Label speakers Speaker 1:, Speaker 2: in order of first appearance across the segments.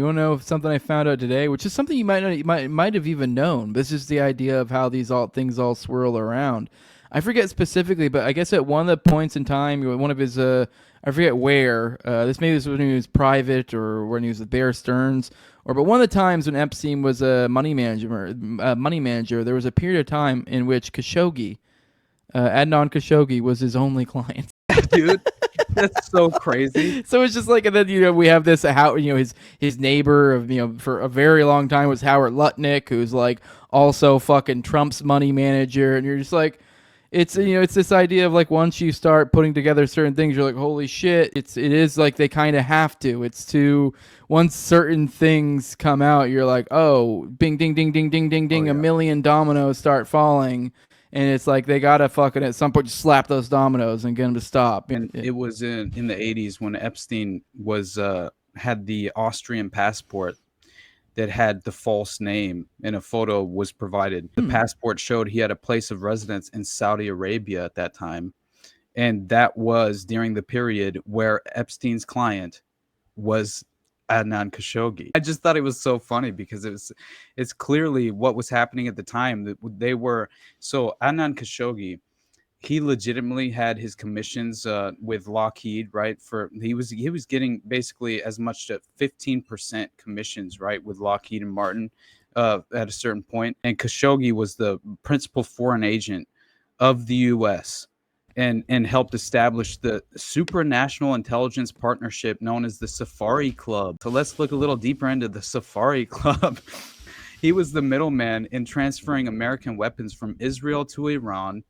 Speaker 1: You want to know something I found out today, which is something you might not, you might have even known. This is the idea of how these all things all swirl around. I forget specifically, but I guess at one of the points in time, one of his I forget where. This was when he was private or when he was with Bear Stearns, or but one of the times when Epstein was a money manager, there was a period of time in which Khashoggi, Adnan Khashoggi, was his only client.
Speaker 2: Dude, that's so crazy.
Speaker 1: So it's just like, and then we have this how his neighbor of for a very long time was Howard Lutnick, who's like also fucking Trump's money manager, and you're just like, it's this idea of like once you start putting together certain things, you're like, holy shit, it is like they kind of have to. It's to once certain things come out, you're like, oh, bing, ding, ding, ding, ding, ding,
Speaker 2: Oh
Speaker 1: ding, a
Speaker 2: yeah.
Speaker 1: million dominoes start falling. And it's like they gotta fucking at some point just slap those dominoes and get them to stop.
Speaker 2: And it was in the 80s when Epstein was had the Austrian passport that had the false name, and a photo was provided. The passport showed he had a place of residence in Saudi Arabia at that time, and that was during the period where Epstein's client was Adnan Khashoggi. I just thought it was so funny because it's clearly what was happening at the time. That they were so Adnan Khashoggi, he legitimately had his commissions with Lockheed, right? For he was getting basically as much to 15% commissions, right, with Lockheed and Martin at a certain point. And Khashoggi was the principal foreign agent of the U.S. and helped establish the supranational intelligence partnership known as the Safari Club. So let's look a little deeper into the Safari Club. He was the middleman in transferring American weapons from Israel to Iran,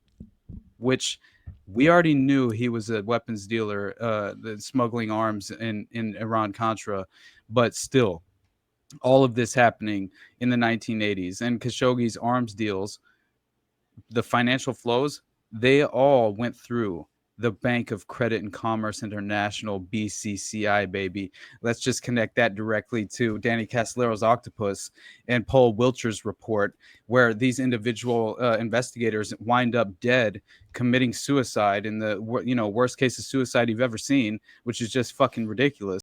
Speaker 2: which we already knew he was a weapons dealer, smuggling arms in Iran-Contra, but still, all of this happening in the 1980s. And Khashoggi's arms deals, the financial flows, they all went through the Bank of Credit and Commerce International, BCCI, baby. Let's just connect that directly to Danny Caslero's Octopus and Paul Wilcher's report, where these individual investigators wind up dead, committing suicide in the worst case of suicide you've ever seen, which is just fucking ridiculous.